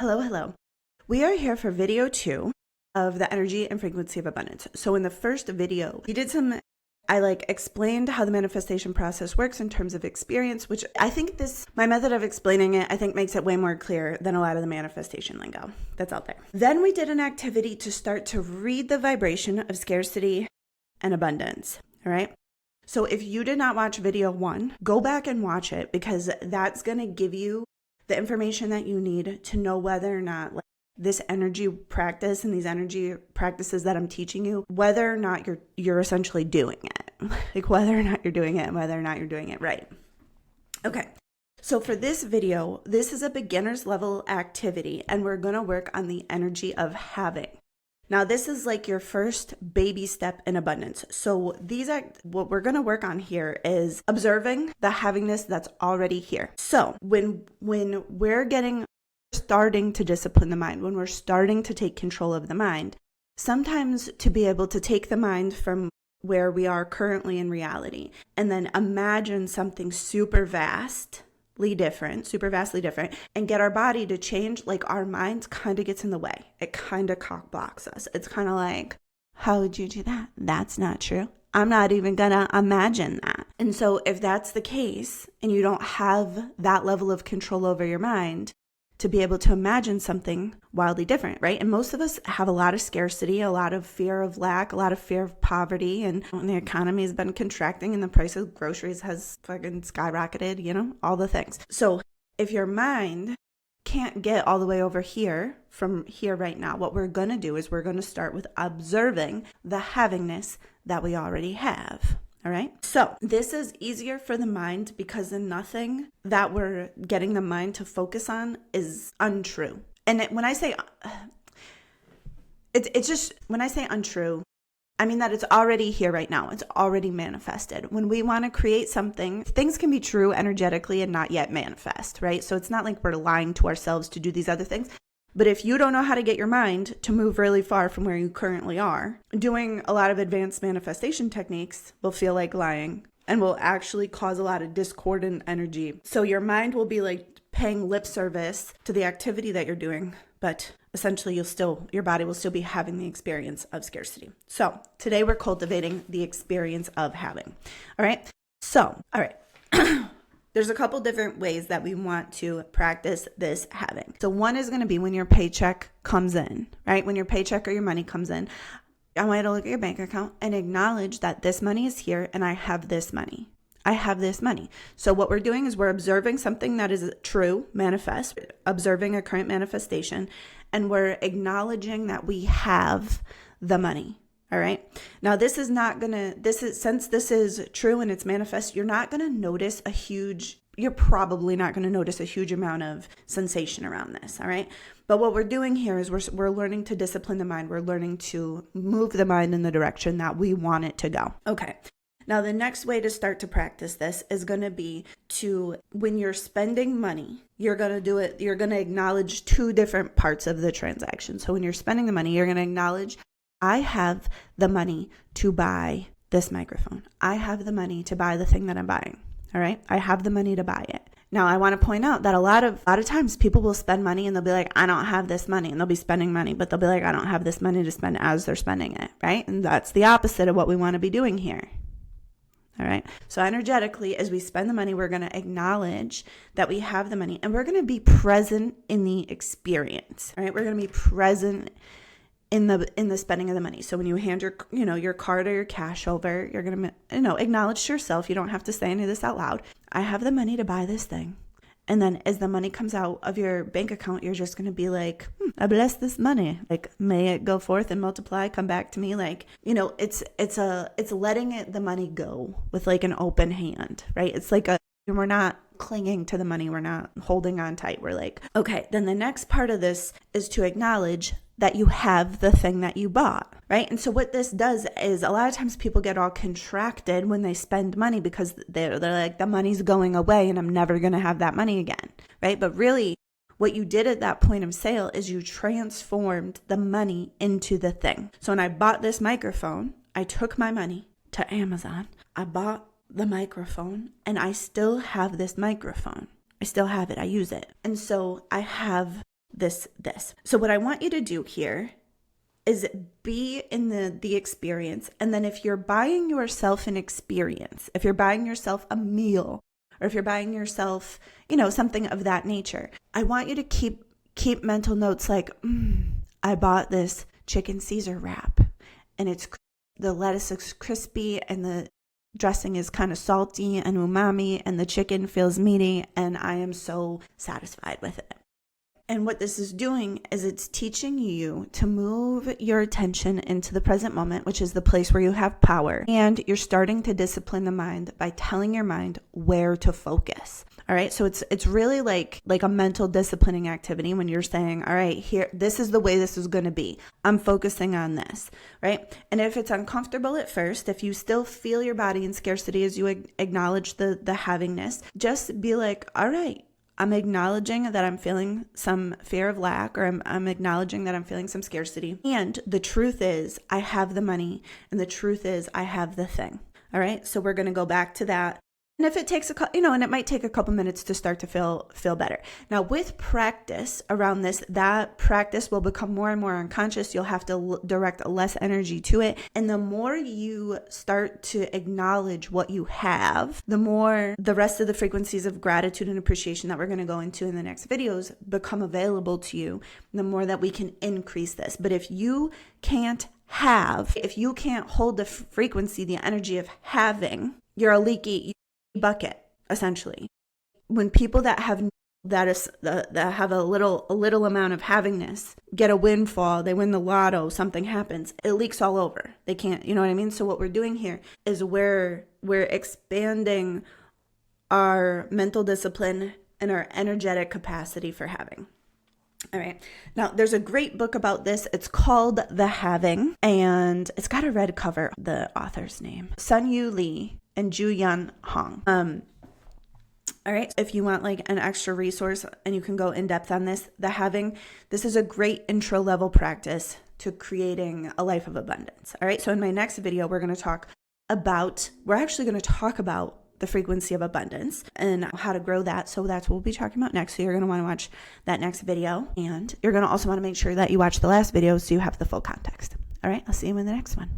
Hello, hello. We are here for video 2 of the energy and frequency of abundance. So in the first video, I explained how the manifestation process works in terms of experience, which I think my method of explaining it, I think makes it way more clear than a lot of the manifestation lingo that's out there. Then we did an activity to start to read the vibration of scarcity and abundance, all right? So if you did not watch video 1, go back and watch it because that's going to give you the information that you need to know whether or not this energy practice and these energy practices that I'm teaching you, whether or not you're essentially doing it, whether or not you're doing it and whether or not you're doing it right. Okay. So for this video, this is a beginner's level activity and we're going to work on the energy of having. Now, this is like your first baby step in abundance. So what we're going to work on here is observing the havingness that's already here. So when we're starting to discipline the mind, when we're starting to take control of the mind, sometimes to be able to take the mind from where we are currently in reality and then imagine something super vastly different, and get our body to change, like our mind kind of gets in the way. It kind of cock blocks us. It's kind of like, how would you do that? That's not true. I'm not even gonna imagine that. And so if that's the case and you don't have that level of control over your mind to be able to imagine something wildly different, right? And most of us have a lot of scarcity, a lot of fear of lack, a lot of fear of poverty, and when the economy has been contracting and the price of groceries has fucking skyrocketed, all the things. So if your mind can't get all the way over here from here right now, what we're going to do is we're going to start with observing the havingness that we already have. All right. So this is easier for the mind because the nothing that we're getting the mind to focus on is untrue. And when I say when I say untrue, I mean that it's already here right now. It's already manifested. When we want to create something, things can be true energetically and not yet manifest, right? So it's not like we're lying to ourselves to do these other things. But if you don't know how to get your mind to move really far from where you currently are, doing a lot of advanced manifestation techniques will feel like lying and will actually cause a lot of discordant energy. So your mind will be like paying lip service to the activity that you're doing, but essentially your body will still be having the experience of scarcity. So today we're cultivating the experience of having. All right. There's a couple different ways that we want to practice this having. So one is going to be when your paycheck comes in, right? When your paycheck or your money comes in, I want you to look at your bank account and acknowledge that this money is here and I have this money. I have this money. So what we're doing is we're observing something that is true, manifest, observing a current manifestation, and we're acknowledging that we have the money. All right. Now, since this is true and it's manifest, you're probably not going to notice a huge amount of sensation around this. All right. But what we're doing here is we're learning to discipline the mind. We're learning to move the mind in the direction that we want it to go. Okay. Now, the next way to start to practice this is going to be when you're spending money, you're going to acknowledge two different parts of the transaction. So when you're spending the money, you're going to acknowledge, I have the money to buy this microphone. I have the money to buy the thing that I'm buying. All right. I have the money to buy it. Now, I want to point out that a lot of times people will spend money and they'll be like, I don't have this money, and they'll be spending money, but they'll be like, I don't have this money to spend as they're spending it. Right. And that's the opposite of what we want to be doing here. All right. So energetically, as we spend the money, we're going to acknowledge that we have the money and we're going to be present in the experience. All right. We're going to be present in the spending of the money. So when you hand your card or your cash over, you're going to, acknowledge to yourself. You don't have to say any of this out loud. I have the money to buy this thing. And then as the money comes out of your bank account, you're just going to be like, I bless this money. Like, may it go forth and multiply, come back to me. Like, it's letting the money go with like an open hand, right? It's like we're not clinging to the money. We're not holding on tight. We're like, okay, then the next part of this is to acknowledge that you have the thing that you bought, right? And so what this does is a lot of times people get all contracted when they spend money because they're like, the money's going away and I'm never going to have that money again, right? But really what you did at that point of sale is you transformed the money into the thing. So when I bought this microphone, I took my money to Amazon, I bought the microphone, and I still have this microphone. I still have it. I use it. And so I have this. So what I want you to do here is be in the experience. And then if you're buying yourself an experience, if you're buying yourself a meal, or if you're buying yourself, something of that nature, I want you to keep mental notes like, I bought this chicken Caesar wrap and the lettuce is crispy and the dressing is kind of salty and umami and the chicken feels meaty and I am so satisfied with it. And what this is doing is it's teaching you to move your attention into the present moment, which is the place where you have power. And you're starting to discipline the mind by telling your mind where to focus. All right. So it's really like a mental disciplining activity when you're saying, all right, here, this is the way this is going to be. I'm focusing on this. Right. And if it's uncomfortable at first, if you still feel your body in scarcity as you acknowledge the havingness, just be like, all right, I'm acknowledging that I'm feeling some fear of lack, or I'm acknowledging that I'm feeling some scarcity. And the truth is I have the money, and the truth is I have the thing. All right. So we're going to go back to that. And if it takes and it might take a couple minutes to start to feel better. Now, with practice around this, that practice will become more and more unconscious. You'll have to direct less energy to it. And the more you start to acknowledge what you have, the more the rest of the frequencies of gratitude and appreciation that we're going to go into in the next videos become available to you, the more that we can increase this. But if you can't hold the frequency, the energy of having, you're a leaky bucket, essentially. When people that have a little amount of havingness get a windfall, they win the lotto, something happens, it leaks all over. They can't, you know what I mean? So what we're doing here is we're expanding our mental discipline and our energetic capacity for having. All right. Now, there's a great book about this. It's called The Having, and it's got a red cover. The author's name, Sun Yu Lee and Ju Yun Hong. All right. If you want like an extra resource and you can go in depth on this, this is a great intro level practice to creating a life of abundance. All right. So in my next video, we're actually going to talk about the frequency of abundance and how to grow that. So that's what we'll be talking about next. So you're going to want to watch that next video, and you're going to also want to make sure that you watch the last video so you have the full context. All right. I'll see you in the next one.